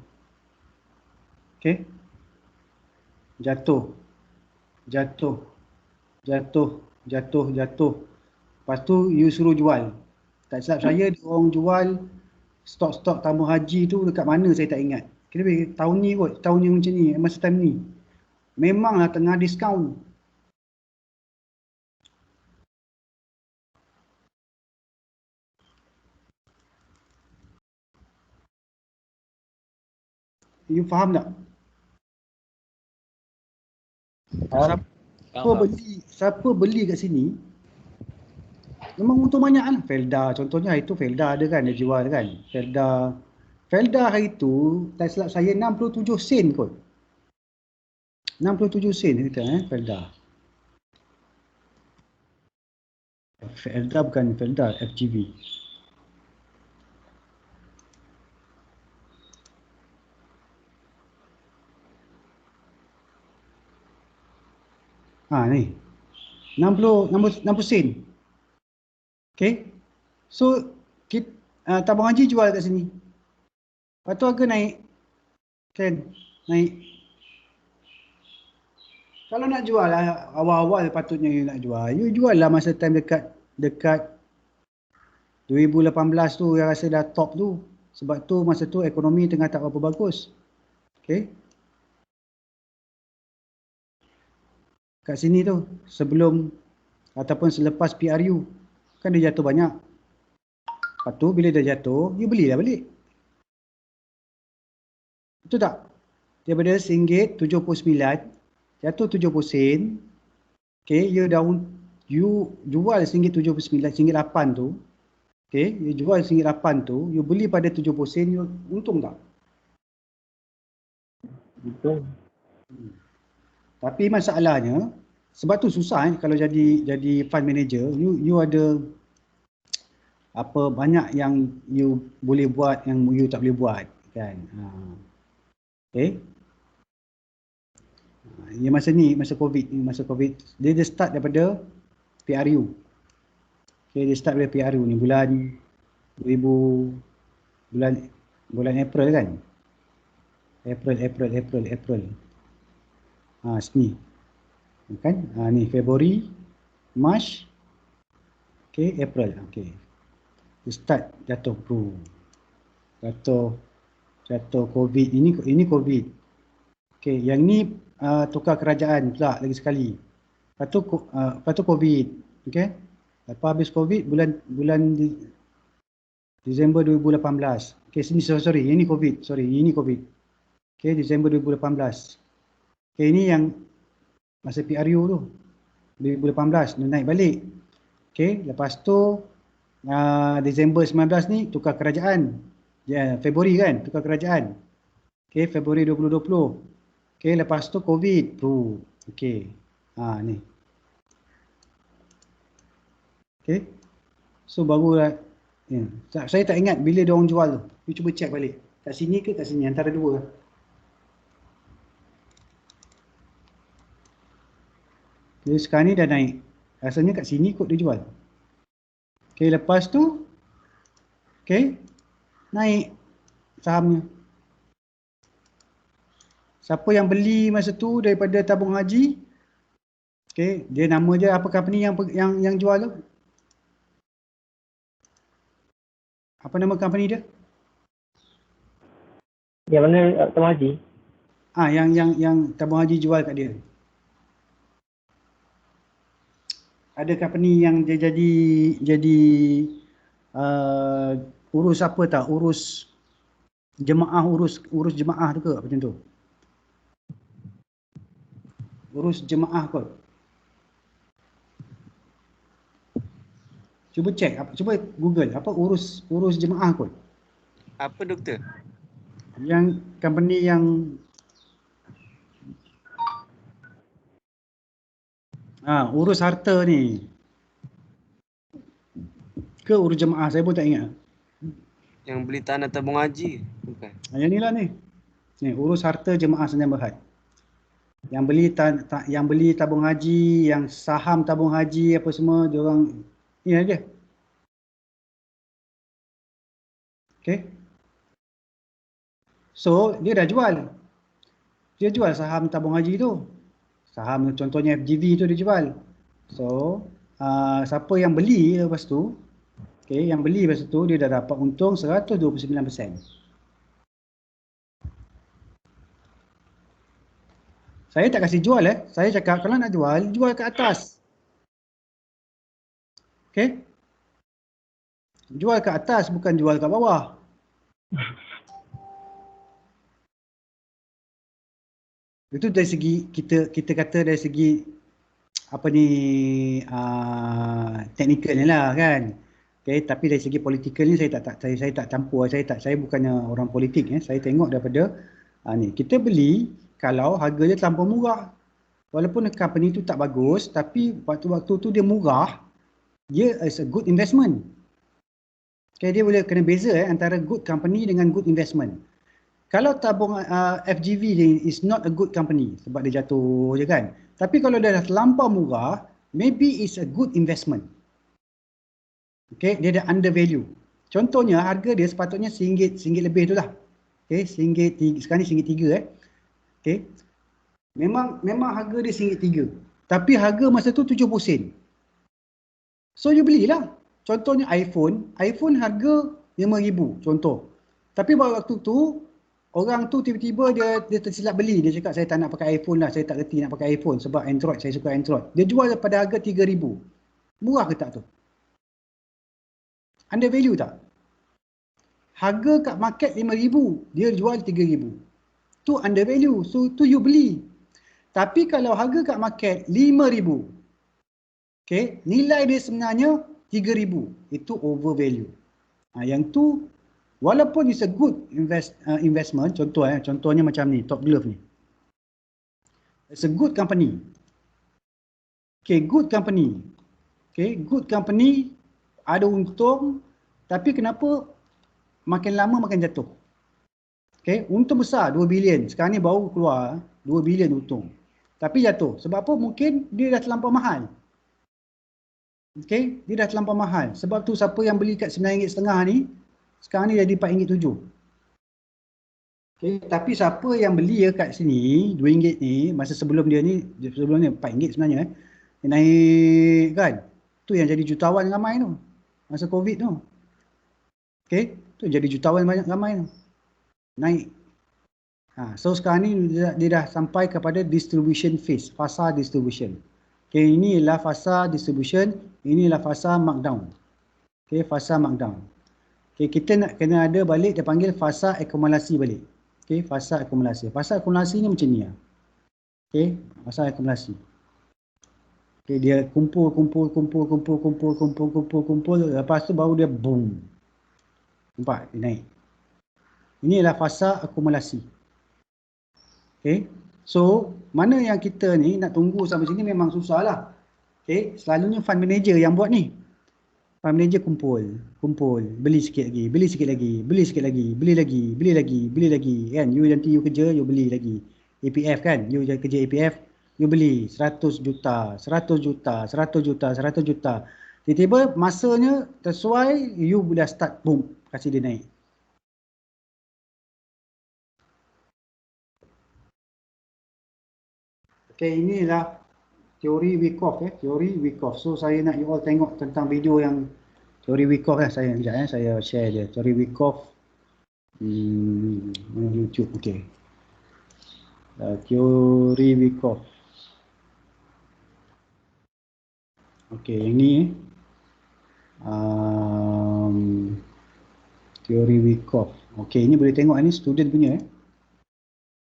Okey. Jatuh. Lepas tu you suruh jual. Tak silap saya dia orang jual stok-stok tabung haji tu dekat mana saya tak ingat. Kira tahun ni kot, tahun yang macam ni, masa time ni. Memanglah tengah diskaun. You faham tak? Siapa beli kat sini memang untung banyak lah. Felda contohnya, hari tu Felda ada kan, dia jual kan. Felda hari tu tak silap saya 67 sen kot. 67 sen kita Felda. Felda bukan Felda, FGV. Ni 60 sen. Okay. So tabung haji jual kat sini. Lepas tu harga naik. Kan? Naik. Kalau nak jual lah, awal-awal patutnya you nak jual. You jual lah masa time dekat 2018 tu, yang rasa dah top tu. Sebab tu masa tu ekonomi tengah tak berapa bagus. Okay. Kat sini tu, sebelum ataupun selepas PRU, kan dia jatuh banyak. Lepas tu bila dia jatuh, you belilah balik. Betul tak? Daripada RM1.79, jatuh 70 sen. Okay, you jual RM1.79, RM1.8 tu. Okay, you jual RM1.8 tu, you beli pada 70 sen, you untung tak? Untung. Tapi masalahnya, sebab tu susah kalau jadi fund manager, you ada banyak yang you boleh buat, yang you tak boleh buat kan. Okay. Yang masa COVID, dia start daripada PRU. Okay, dia start daripada PRU ni bulan April kan. April. Sini. Kan? Ni Februari, March, okay, April. Okay. Dia start jatuh bro. Jatuh COVID. Ini COVID. Okay, yang ni tukar kerajaan pula lagi sekali. Lepas tu COVID. Okay. Lepas habis COVID bulan Disember 2018. Okay, sini sorry, ini COVID. Okay, Disember 2018. Okay, ini yang masa PRU tu 2018 dia naik balik. Okay, lepas tu Disember 19 ni tukar kerajaan. Februari kan tukar kerajaan. Okay, Februari 2020. Okay, lepas tu COVID bro. Okay, ni. Okay, so barulah. Saya tak ingat bila dia orang jual tu. You cuba check balik. Kat sini ke kat sini, antara dua. Jadi sekarang ni dah naik. Rasanya kat sini kot dia jual. Okay, lepas tu, okay, naik sahamnya. Siapa yang beli masa tu daripada tabung haji, okay, dia nama je apa company yang jual tu? Apa nama company dia? Yang mana tabung haji? Yang tabung haji jual kat dia. Ada company yang dia jadi urus apa tak? Urus jemaah tu ke macam tu? Urus jemaah kot. Cuba cek, cuba Google apa urus jemaah kot. Apa doktor? Yang company yang urus harta ni. Ke urus jemaah, saya pun tak ingat. Yang beli tanah tabung haji? Bukan. Yang ni lah ni. Ni urus harta jemaah Sdn Bhd. Yang beli tabung haji, yang saham tabung haji apa semua dia orang ni aja. Okay. So, dia dah jual. Dia jual saham tabung haji tu. Saham contohnya FGV tu dia jual. So, siapa yang beli lepas tu, okay, yang beli lepas tu dia dah dapat untung 129%. Saya tak kasih jual Saya cakap kalau nak jual, jual ke atas. Okay. Jual ke atas bukan jual kat bawah. Itu dari segi kita kata dari segi apa ni teknikal ni lah kan. Okay, tapi dari segi politikal ni saya tak campur, saya bukannya orang politik saya tengok daripada ni kita beli kalau harga dia terlampau murah. Walaupun company tu tak bagus tapi waktu-waktu tu dia murah, dia is a good investment. Okay, dia boleh kena beza antara good company dengan good investment. Kalau tabung FGV ni is not a good company sebab dia jatuh je kan. Tapi kalau dia dah terlampau murah, maybe it's a good investment. Okay, dia dah under value. Contohnya harga dia sepatutnya RM1 lebih tu lah. Okay, RM1, sekarang ni RM1.3 Okay. Memang harga dia RM1.3. Tapi harga masa tu 70 sen. So you belilah. Contohnya iPhone harga RM5,000 contoh. Tapi waktu tu orang tu tiba-tiba dia tersilap beli. Dia cakap saya tak nak pakai iPhone lah. Saya tak reti nak pakai iPhone sebab Android. Saya suka Android. Dia jual pada harga RM3,000. Murah ke tak tu? Under value tak? Harga kat market RM5,000. Dia jual RM3,000. Tu under value. So tu you beli. Tapi kalau harga kat market RM5,000. Okay. Nilai dia sebenarnya RM3,000. Itu over value. Yang tu walaupun it's a good investment, contohnya macam ni, Top Glove ni. It's a good company. Okay, good company. Okay, good company ada untung, tapi kenapa makin lama makin jatuh? Okay, untung besar 2 bilion. Sekarang ni baru keluar 2 bilion untung. Tapi jatuh. Sebab apa? Mungkin dia dah terlampau mahal. Okay, dia dah terlampau mahal. Sebab tu siapa yang beli kat RM9.5 ni, sekarang ni jadi RM4.7. Okay, tapi siapa yang beli kat sini RM2 ni, masa sebelum dia ni, sebelum ni RM4 sebenarnya dia naik kan. Tu yang jadi jutawan ramai tu. Masa COVID tu. Okay, tu jadi jutawan banyak ramai tu. Naik. So sekarang ni dia dah sampai kepada distribution phase, fasa distribution. Okay, ini ialah fasa distribution, ini ialah fasa markdown. Okay, fasa markdown. Okay, kita nak kena ada balik, dia panggil fasa akumulasi balik. Okay, fasa akumulasi. Fasa akumulasi ni macam ni lah. Okay, fasa akumulasi. Okay, dia kumpul, lepas tu baru dia boom. Nampak, dia naik. Ini ialah fasa akumulasi. Okay, so mana yang kita ni nak tunggu sampai sini memang susah lah. Okay, selalunya fund manager yang buat ni. Fund manager kumpul, beli sikit lagi, beli sikit lagi, beli sikit lagi, beli lagi, kan. You nanti you kerja, you beli lagi. APF kan, you kerja APF, you beli 100 juta, 100 juta, 100 juta, 100 juta. Tiba-tiba masanya sesuai, you dah start, boom, kasih dia naik. Okay, inilah teori Wyckoff teori Wyckoff. So saya nak you all tengok tentang video yang teori Wyckoff lah. Saya sekejap saya share je teori Wyckoff YouTube. Okay, teori Wyckoff. Okay, yang ni teori Wyckoff. Okay, ini boleh tengok ni student punya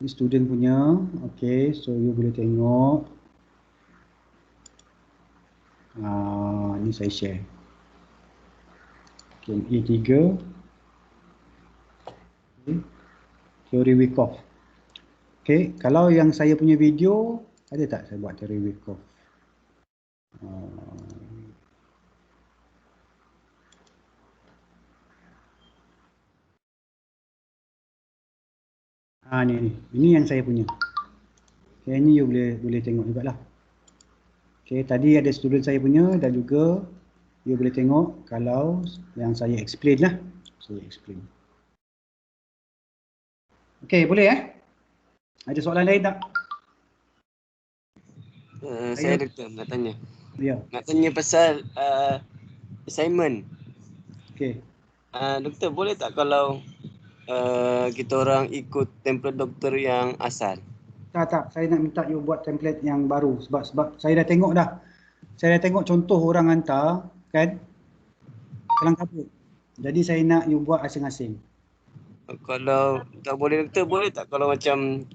Ini student punya. Okay, so you boleh tengok. Ni saya share. Okay, E3. Okay. Teori Wyckoff. Okay, kalau yang saya punya video, ada tak saya buat teori Wyckoff? Ni. Ini yang saya punya. Okay, ni you boleh tengok jugalah. Okay, tadi ada student saya punya dan juga you boleh tengok kalau yang saya explain lah. Saya explain. Okay, boleh Ada soalan lain tak? Saya doktor nak tanya. Ya. Nak tanya pasal assignment. Okay. Doktor, boleh tak kalau kita orang ikut template doktor yang asal? Tak. Saya nak minta you buat template yang baru sebab saya dah tengok dah. Saya dah tengok contoh orang hantar kan kelang kabut. Jadi saya nak you buat asing-asing. Kalau tak boleh doktor, boleh tak kalau macam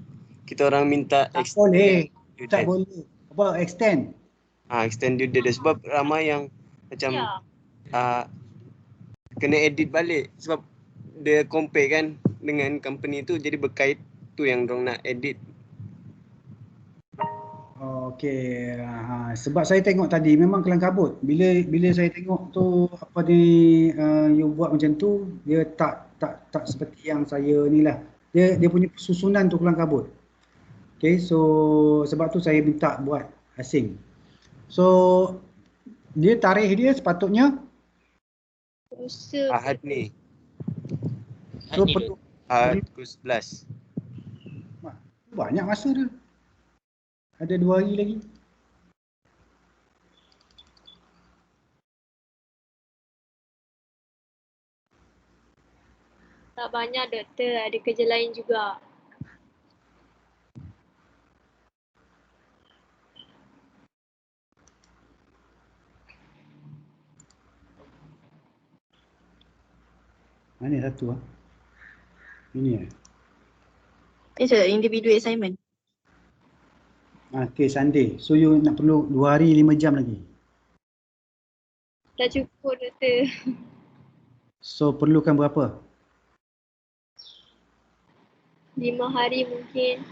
kita orang minta Tak boleh. due Tak date? boleh. Apa extend? Extend due date sebab ramai yang macam kena edit balik sebab dia compare kan dengan company tu, jadi berkait tu yang dorang nak edit. Okey, sebab saya tengok tadi memang kelang kabut. Bila saya tengok tu apa ni you buat macam tu, dia tak seperti yang saya ni lah. Dia punya susunan tu kelang kabut. Okey, so sebab tu saya minta buat asing. So dia tarikh dia sepatutnya Ahad ni. so perlu Ahad pukul 11. banyak masa dia. Ada 2 hari lagi. Tak banyak doktor, ada kerja lain juga. Mana satu Ini It's an individual assignment. Okay, Sunday. So you nak perlu 2 hari 5 jam lagi. Tak cukup doktor. So perlukan berapa? 5 hari mungkin.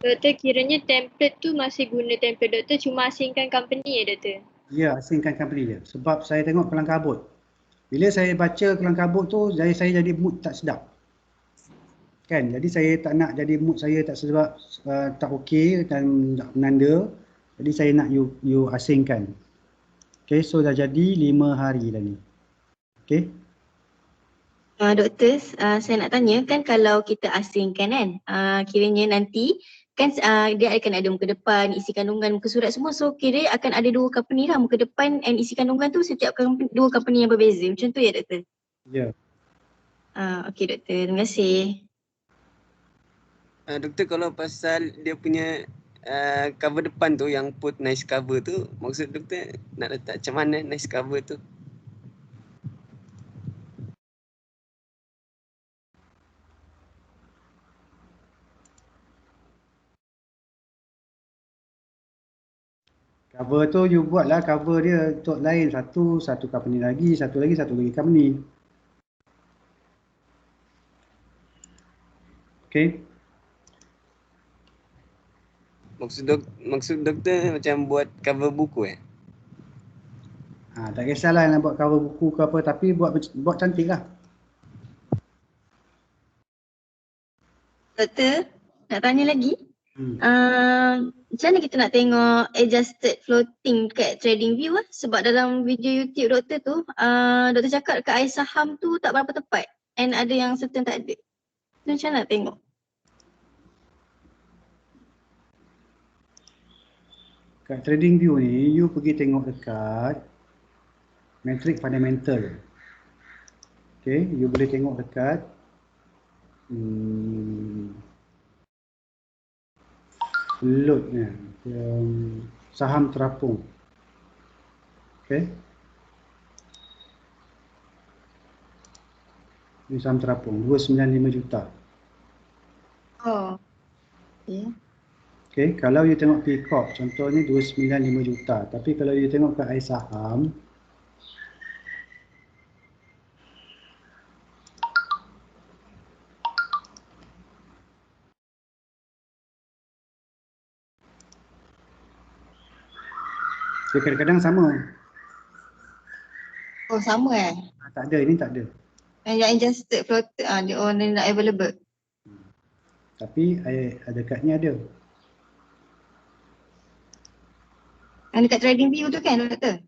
Doktor, kiranya template tu masih guna template doktor, cuma asingkan company doktor? Ya, asingkan company dia. Sebab saya tengok kelang kabut. Bila saya baca kelang kabut tu, saya jadi mood tak sedap. Kan, jadi saya tak nak jadi mood saya tak sedap, tak okey dan tak menanda. Jadi saya nak you asingkan. Okay, so dah jadi 5 hari dah ni. Okay. Doktor, saya nak tanya kan kalau kita asingkan kan, kiranya nanti kan dia akan ada muka depan, isi kandungan, muka surat semua. So kira akan ada 2 company lah, muka depan and isi kandungan tu setiap 2 company yang berbeza. Macam tu ya doktor? Ya. Okey doktor, terima kasih. Doktor, kalau pasal dia punya cover depan tu yang put nice cover tu, maksud doktor nak letak macam mana nice cover tu? Cover tu you buatlah cover dia untuk lain, satu company lagi, satu lagi company. Okay. Maksud doktor macam buat cover buku Tak kisahlah nak buat cover buku ke apa, tapi buat cantik lah. Doktor, nak tanya lagi. Macam mana kita nak tengok adjusted floating kat TradingView sebab dalam video YouTube doktor tu doktor cakap kat ais saham tu tak berapa tepat and ada yang certain tak ada. Macam mana nak tengok? Kat TradingView ni you pergi tengok dekat metric fundamental. Okay, you boleh tengok dekat floatnya. Saham terapung. Okey. Ini saham terapung 295 juta. Oh. Okay. Okey, kalau you tengok Peacock contohnya 295 juta. Tapi kalau you tengok ke iSaham, dia kadang-kadang sama. Oh sama Tak ada, ini tak ada. Yang adjusted floater dia orang nak available. Tapi ada kadnya ada. Yang dekat TradingView tu kan doktor?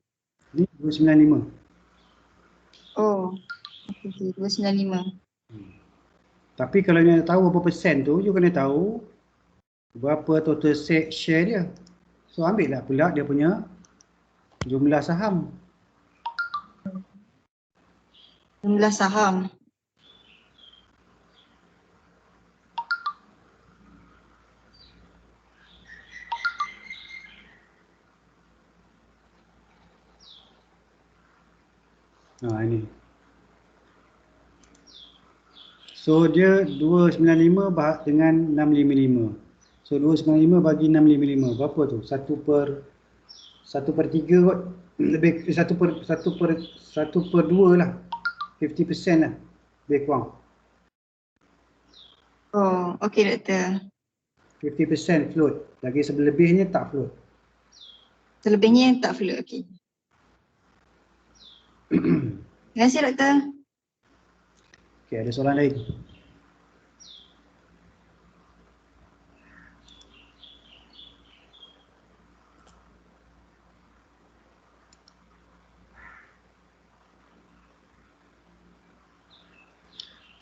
Ni 295. Oh. Okay, 295. Tapi kalau you nak tahu berapa persen tu, you kena tahu berapa total share dia. So ambil lah pula dia punya jumlah saham. Jumlah saham. Ini. So dia 295 dengan 655. So 295 bagi 655 berapa tu? 1/3 kot. Lebih 1/2 lah. 50% lah. Lebih kurang. Oh, okey doktor. 50% float. Lagi selebihnya tak float. Selebihnya tak float, okey. Terima kasih doktor. Okey, ada soalan lain?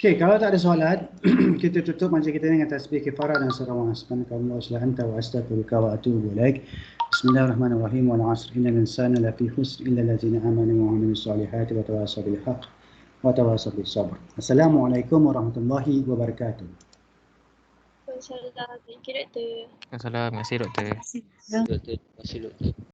Okey, kalau tak ada soalan, kita tutup majlis kita dengan tasbih kifarah dan sarawah. Subhanakallah wa anta wa astaghfiruka wa atubu ilaik. Bismillahirrahmanirrahim. Wal 'asr innal insana lafi khusr illa allazina amanu wa 'amilus solihati wa tawassaw bil haqq wa tawassaw bis sabr. Assalamualaikum warahmatullahi wabarakatuh. Waalaikumsalam. Thank you doktor. Assalamualaikum. Terima kasih doktor. Terima kasih. Doktor, terima kasih doktor.